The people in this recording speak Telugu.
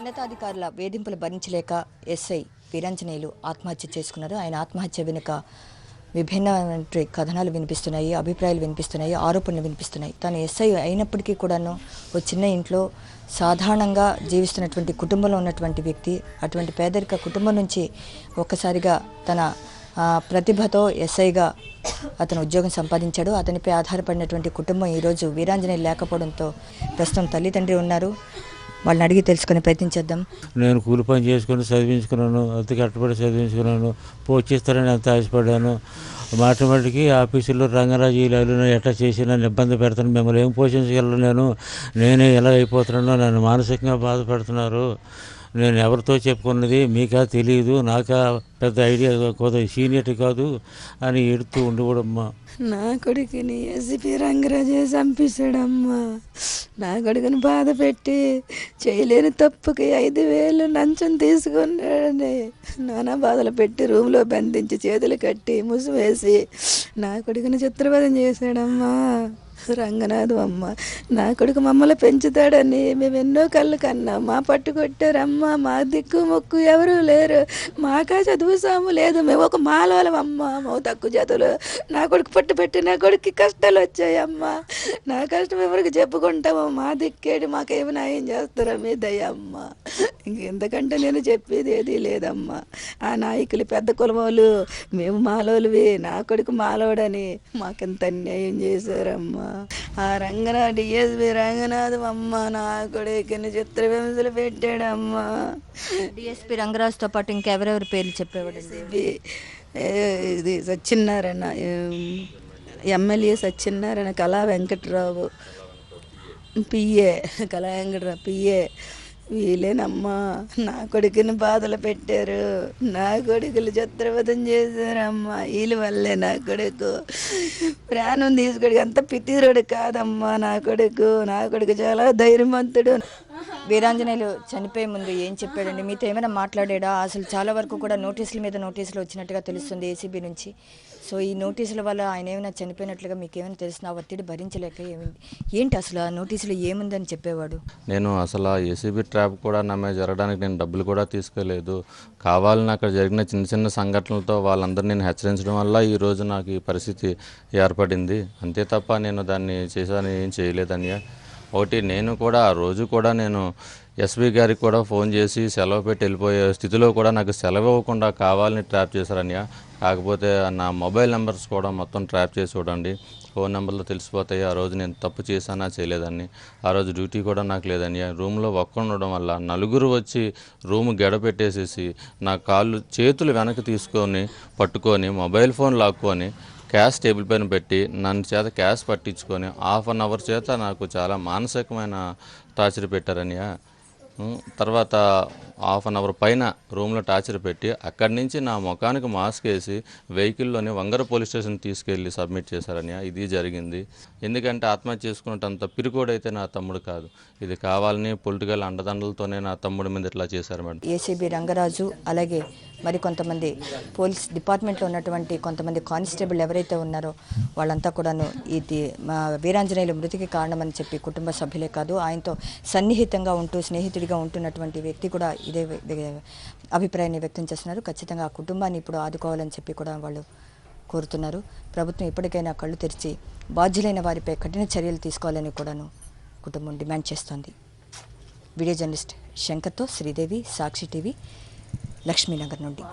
ఉన్నతాధికారుల వేధింపులు భరించలేక ఎస్ఐ వీరాంజనేయులు ఆత్మహత్య చేసుకున్నారు. ఆయన ఆత్మహత్య వెనుక విభిన్నమైన కథనాలు వినిపిస్తున్నాయి, అభిప్రాయాలు వినిపిస్తున్నాయి, ఆరోపణలు వినిపిస్తున్నాయి. తను ఎస్ఐ అయినప్పటికీ కూడాను ఒక చిన్న ఇంట్లో సాధారణంగా జీవిస్తున్నటువంటి కుటుంబంలో ఉన్నటువంటి వ్యక్తి అటువంటి పేదరిక కుటుంబం నుంచి ఒక్కసారిగా తన ప్రతిభతో ఎస్ఐగా అతను ఉద్యోగం సంపాదించాడు. అతనిపై ఆధారపడినటువంటి కుటుంబం ఈరోజు వీరాంజనేయులు లేకపోవడంతో ప్రస్తుతం తల్లిదండ్రి ఉన్నారు. వాళ్ళని అడిగి తెలుసుకునే ప్రయత్నించేద్దాం. నేను కూలి పని చేసుకుని చదివించుకున్నాను, అంత కట్టుబడి చదివించుకున్నాను, పోషిస్తారని అంత ఆశపడ్డాను. మాటికి ఆఫీసులో రంగరాజీలు ఎట్లా చేసి నన్ను ఇబ్బంది పెడతాను, మిమ్మల్ని ఏం పోషించగలను, నేనే ఎలా అయిపోతున్నానో నన్ను మానసికంగా బాధపడుతున్నారు. నేను ఎవరితో చెప్పుకున్నది మీకా తెలియదు, నాకా పెద్ద ఐడియా కొద్దిగా సీనియర్టీ కాదు అని ఎడుతూ ఉండకూడమ్మా. నా కొడుకుని ఎస్పీ రంగరాజే చంపేశాడమ్మా. నా కొడుకుని బాధ పెట్టి చేయలేని తప్పుకి 5,000 లంచం తీసుకున్నాడని నానా బాధలు పెట్టి రూమ్లో బంధించి చేతులు కట్టి ముసువేసి నా కొడుకుని చిత్రవదం చేశాడమ్మా. రంగనాథం అమ్మ, నా కొడుకు మమ్మల్ని పెంచుతాడని మేము ఎన్నో కళ్ళు కన్నాం. మా పట్టు కొట్టారమ్మ, మా దిక్కు మొక్కు ఎవరూ లేరు, మాకా చదువు సాము లేదు, మేము ఒక మాలవలమమ్మ, మా తక్కువ చదువులు. నా కొడుకు పట్టు పెట్టి నా కొడుకు కష్టాలు వచ్చాయమ్మా. నా కష్టం ఎవరికి చెప్పుకుంటామో, మా దిక్కేడు మాకేమి న్యాయం చేస్తారో మీ దయమ్మ. ఇంకెంతకంటే నేను చెప్పేది ఏదీ లేదమ్మా. ఆ నాయకులు పెద్ద కులమోళ్ళు, మేము మాలోలువి, నా కొడుకు మాలోడని మాకెంత అన్యాయం చేశారమ్మా. ఆ డిఎస్పి రంగనాథం అమ్మ నా కొడుకుని చిత్రహింసలు పెట్టాడమ్మా. డిఎస్పి రంగరాజుతో పాటు ఇంకెవరెవరి పేర్లు చెప్పేవాడు? ఇది Satyanarayana, MLA Satyanarayana, Kala Venkatrao, PA Kala Venkatrao PA, వీళ్ళేనమ్మా నా కొడుకుని బాధలు పెట్టారు. నా కొడుకులు చిత్రవదం చేశారమ్మా. వీళ్ళ వల్లే నా కొడుకు ప్రాణం తీసుకోడు. అంత పితిరుడు కాదమ్మా నా కొడుకు చాలా ధైర్యవంతుడు. వీరాంజనేయులు చనిపోయే ముందు ఏం చెప్పాడండి? మీతో ఏమైనా మాట్లాడాడా? అసలు చాలా వరకు కూడా నోటీసుల మీద నోటీసులు వచ్చినట్టుగా తెలుస్తుంది ఏసీబీ నుంచి. సో ఈ నోటీసుల వల్ల ఆయన ఏమైనా చనిపోయినట్లుగా మీకు ఏమైనా తెలిసిన ఒత్తిడి భరించలేక ఏంటి అసలు ఆ నోటీసులో ఏముందని చెప్పేవాడు? నేను అసలు ఏసీబీ ట్రాప్ కూడా నా మీద జరగడానికి నేను డబ్బులు కూడా తీసుకోలేదు. కావాలని అక్కడ జరిగిన చిన్న చిన్న సంఘటనలతో వాళ్ళందరినీ నేను హెచ్చరించడం వల్ల ఈరోజు నాకు ఈ పరిస్థితి ఏర్పడింది. అంతే తప్ప నేను దాన్ని చేశాను ఏం చేయలేదన్నయ్య. ఒకటి నేను కూడా ఆ రోజు కూడా నేను ఎస్పీ గారికి కూడా ఫోన్ చేసి సెలవు పెట్టి వెళ్ళిపోయే స్థితిలో కూడా నాకు సెలవు ఇవ్వకుండా కావాలని ట్రాప్ చేశారన్నయ్య. కాకపోతే నా మొబైల్ నెంబర్స్ కూడా మొత్తం ట్రాప్ చేసి చూడండి, ఫోన్ నెంబర్లో తెలిసిపోతాయి ఆ రోజు నేను తప్పు చేశానా చేయలేదని. ఆ రోజు డ్యూటీ కూడా నాకు లేదని రూమ్లో ఉండడం వల్ల నలుగురు వచ్చి రూమ్ గడపెట్టేసేసి నా చేతులు వెనక్కి తీసుకొని పట్టుకొని మొబైల్ ఫోన్ లాక్కొని క్యాష్ టేబుల్ పైన పెట్టి నన్ను చేత క్యాష్ పట్టించుకొని 1/2 అవర్ చేత నాకు చాలా మానసికమైన టార్చర్ పెట్టారని. తర్వాత 1/2 అవర్ పైన రూమ్లో టార్చర్ పెట్టి అక్కడి నుంచి నా ముఖానికి మాస్క్ వేసి వెహికల్లోని వంగర పోలీస్ స్టేషన్ తీసుకెళ్ళి సబ్మిట్ చేశారని. ఇది జరిగింది. ఎందుకంటే ఆత్మహత్య చేసుకున్నట్టంత పిరికోడైతే నా తమ్ముడు కాదు. ఇది కావాలని పొలిటికల్ అండదండలతోనే నా తమ్ముడి మీద ఇట్లా చేశారు మేడం. ఏసీబీ రంగరాజు అలాగే మరి కొంతమంది పోలీస్ డిపార్ట్మెంట్లో ఉన్నటువంటి కొంతమంది కానిస్టేబుల్ ఎవరైతే ఉన్నారో వాళ్ళంతా కూడాను ఇది మా వీరాంజనేయులు మృతికి కారణమని చెప్పి కుటుంబ సభ్యులే కాదు, ఆయనతో సన్నిహితంగా ఉంటూ స్నేహితుడిగా ఉంటున్నటువంటి వ్యక్తి కూడా ఇదే అభిప్రాయాన్ని వ్యక్తం చేస్తున్నారు. ఖచ్చితంగా ఆ కుటుంబాన్ని ఇప్పుడు ఆదుకోవాలని చెప్పి కూడా వాళ్ళు కోరుతున్నారు. ప్రభుత్వం ఇప్పటికైనా కళ్ళు తెరిచి బాధ్యులైన వారిపై కఠిన చర్యలు తీసుకోవాలని కూడాను కుటుంబం డిమాండ్ చేస్తోంది. వీడియో జర్నలిస్ట్ శంకర్తో శ్రీదేవి, సాక్షి టీవీ, లక్ష్మీనగర్ నుండి.